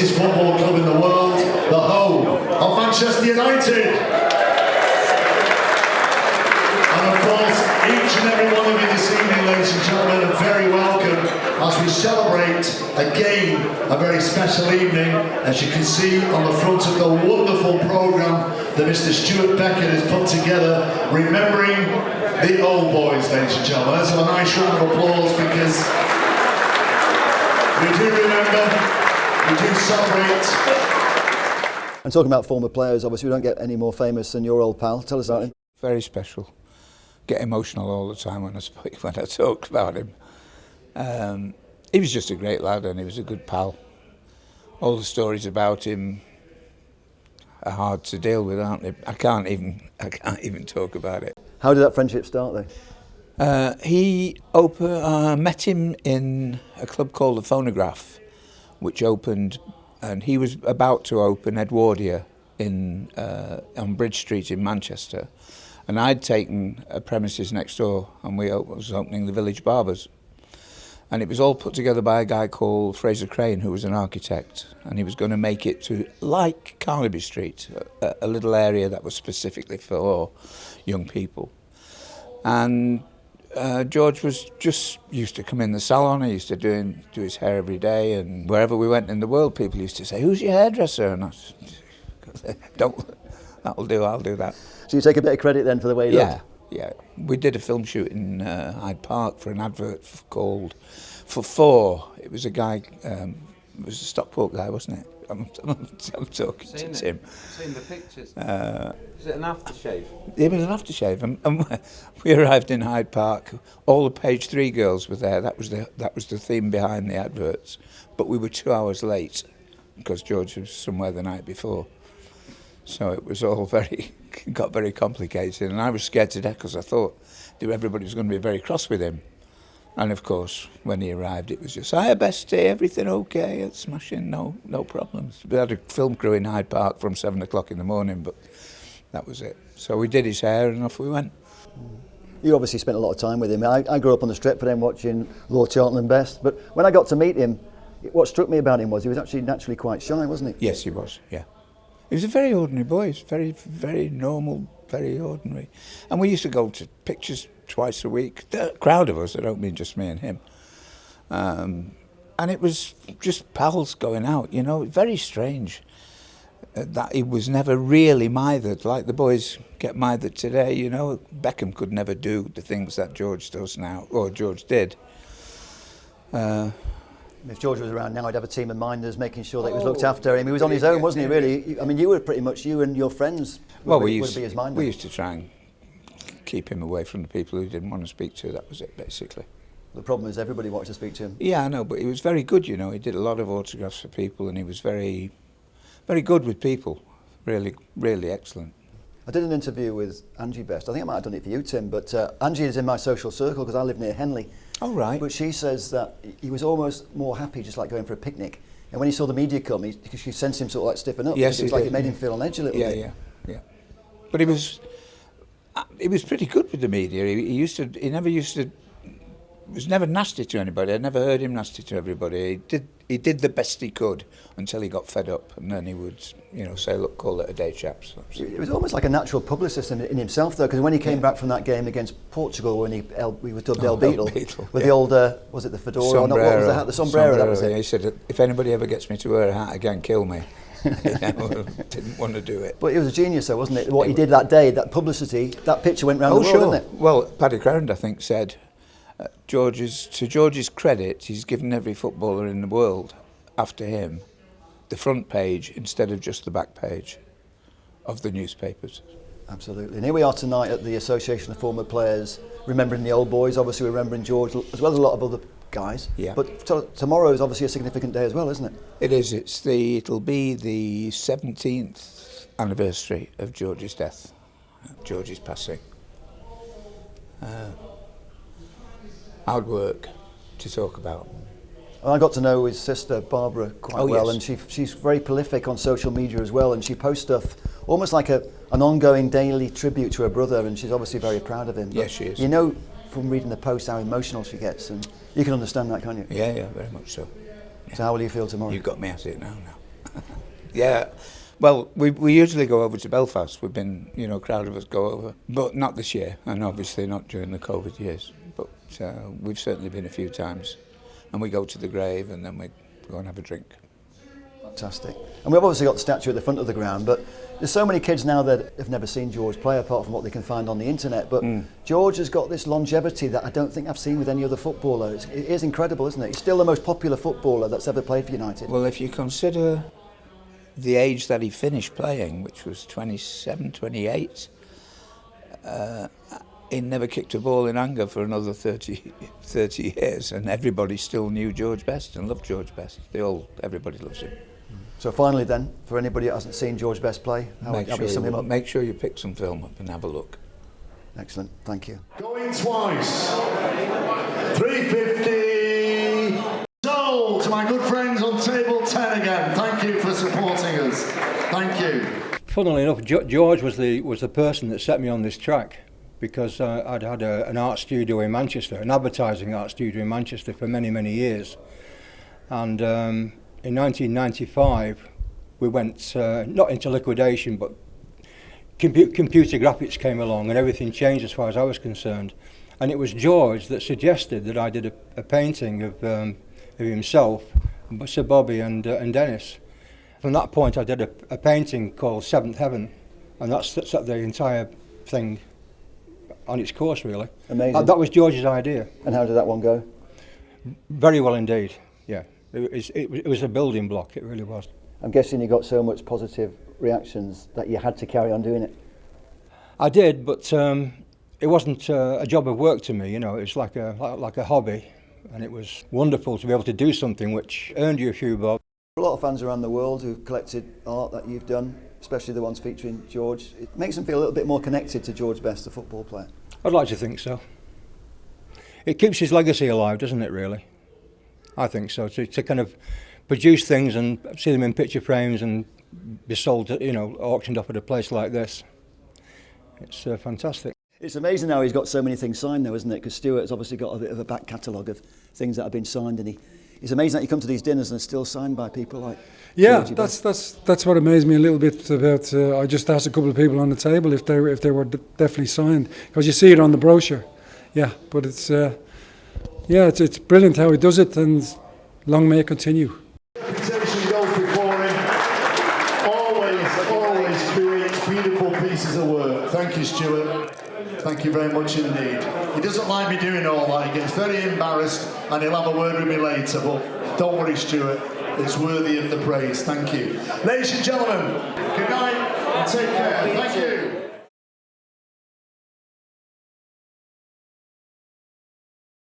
greatest football club in the world, the home of Manchester United. And of course, each and every one of you this evening, ladies and gentlemen, are very welcome as we celebrate again a very special evening, as you can see on the front of the wonderful programme that Mr. Stewart Beckett has put together, remembering the old boys, ladies and gentlemen. Let's have a nice round of applause, because we do remember, we do celebrate. And talking about former players, obviously we don't get any more famous than your old pal. Tell us about him. Very special. Get emotional all the time when I talk about him. He was just a great lad, and he was a good pal. All the stories about him are hard to deal with, aren't they? I can't even talk about it. How did that friendship start, though? I met him in a club called the Phonograph, which opened, and he was about to open Edwardia on Bridge Street in Manchester. And I'd taken a premises next door, and we was opening the Village Barbers. And it was all put together by a guy called Fraser Crane, who was an architect, and he was going to make it to, like Carnaby Street, a little area that was specifically for young people. And George was just used to come in the salon. He used to do his hair every day, and wherever we went in the world, people used to say, "Who's your hairdresser?" And I said, that'll do, I'll do that. So you take a bit of credit then for the way he looked? Yeah. We did a film shoot in Hyde Park for an advert called For Four. It was a guy, it was a Stockport guy, wasn't it? I'm talking to Tim. Seen the pictures. Is it an aftershave? It was an aftershave, and we arrived in Hyde Park. All the Page 3 girls were there. That was the theme behind the adverts. But we were 2 hours late because George was somewhere the night before. So it was all got very complicated, and I was scared to death because I thought everybody was going to be very cross with him. And of course, when he arrived, it was just, "Hiya, bestie, everything okay? It's smashing, no problems." We had a film crew in Hyde Park from 7 o'clock in the morning, but that was it. So we did his hair, and off we went. You obviously spent a lot of time with him. I grew up on the strip for him watching Lord Cheltenham Best, but when I got to meet him, what struck me about him was he was actually naturally quite shy, wasn't he? Yes, he was, yeah. He was a very ordinary boy. He was very, very normal, very ordinary. And we used to go to pictures twice a week. A crowd of us, I don't mean just me and him. And it was just pals going out, you know, very strange. That he was never really mithered, like the boys get mithered today, you know. Beckham could never do the things that George does now, or George did. If George was around now, I'd have a team of minders making sure that he was looked after him. He was on his own, wasn't he, really? I mean, you were pretty much, you and your friends would be his minders. We used to try and keep him away from the people who didn't want to speak to. That was it, basically. The problem is everybody wanted to speak to him. Yeah, I know, but he was very good, you know. He did a lot of autographs for people, and he was very, very good with people. Really, really excellent. I did an interview with Angie Best. I think I might have done it for you, Tim, but Angie is in my social circle because I live near Henley. Oh, right. But she says that he was almost more happy just like going for a picnic. And when he saw the media come, she sensed him sort of like stiffen up. Yes, it was like it made him feel on edge a little bit. Yeah. But he was pretty good with the media. He was never nasty to anybody. I never heard him nasty to everybody. He did the best he could until he got fed up, and then he would, you know, say, "Look, call it a day, chaps." It was almost like a natural publicist in himself, though, because when he came back from that game against Portugal, when we were dubbed El Beetle, with the old, was it the fedora? Or not, what was the hat? The sombrero, that was it. Yeah, he said, "If anybody ever gets me to wear a hat again, kill me." Didn't want to do it. But it was a genius, though, wasn't it? What he did that day, that publicity, that picture went round the world, didn't it? Well, Paddy Crowd, I think, said, to George's credit, he's given every footballer in the world, after him, the front page instead of just the back page of the newspapers. Absolutely. And here we are tonight at the Association of Former Players, remembering the old boys. Obviously, we're remembering George, as well as a lot of other guys. Yeah. But tomorrow is obviously a significant day as well, isn't it? It is. It'll be the 17th anniversary of George's death, George's passing. Hard work to talk about. I got to know his sister Barbara quite well, yes. and she's very prolific on social media as well, and she posts stuff almost like an ongoing daily tribute to her brother, and she's obviously very proud of him. Yes, she is. You know from reading the post how emotional she gets, and you can understand that, can't you? Yeah, very much so. So how will you feel tomorrow? You've got me at it now. Yeah. Well, we usually go over to Belfast. We've been, a crowd of us go over. But not this year, and obviously not during the COVID years. But we've certainly been a few times. And we go to the grave and then we go and have a drink. Fantastic. And we've obviously got the statue at the front of the ground, but there's so many kids now that have never seen George play apart from what they can find on the internet. But George has got this longevity that I don't think I've seen with any other footballer. It is incredible, isn't it? He's still the most popular footballer that's ever played for United. Well, if you consider the age that he finished playing, which was 27, 28, he never kicked a ball in anger for another 30 years, and everybody still knew George Best and loved George Best. Everybody loves him. So finally then, for anybody that hasn't seen George Best play, make sure you pick some film up and have a look. Excellent, thank you. Going twice. 350. Sold to my good friends on table 10 again. Thank you for supporting us. Thank you. Funnily enough, George was the person that set me on this track, because I'd had an art studio in Manchester, an advertising art studio in Manchester for many, many years. And in 1995, we went not into liquidation, but computer graphics came along and everything changed as far as I was concerned. And it was George that suggested that I did a painting of himself, Sir Bobby and Dennis. From that point, I did a painting called Seventh Heaven, and that set the entire thing on its course, really. Amazing. That was George's idea. And how did that one go? Very well indeed, yeah. It was a building block, it really was. I'm guessing you got so much positive reactions that you had to carry on doing it. I did, but it wasn't a job of work to me, it was like a hobby, and it was wonderful to be able to do something which earned you a few bob. A lot of fans around the world who've collected art that you've done, especially the ones featuring George, it makes them feel a little bit more connected to George Best, the football player. I'd like to think so. It keeps his legacy alive, doesn't it, really? I think so, to kind of produce things and see them in picture frames and be sold, auctioned off at a place like this. It's fantastic. It's amazing how he's got so many things signed though, isn't it? Because Stewart has obviously got a bit of a back catalogue of things that have been signed, and it's amazing that you come to these dinners and it's still signed by people like Georgie Best. That's what amazed me a little bit about. I just asked a couple of people on the table if they were definitely signed, because you see it on the brochure. Yeah, but it's brilliant how he does it, and long may it continue. Reputation goes before him. Always creates beautiful pieces of work. Thank you, Stewart. Thank you very much indeed. He doesn't like me doing all that. He gets very embarrassed and he'll have a word with me later, but don't worry, Stewart. It's worthy of the praise. Thank you. Ladies and gentlemen, good night and take care. Thank you.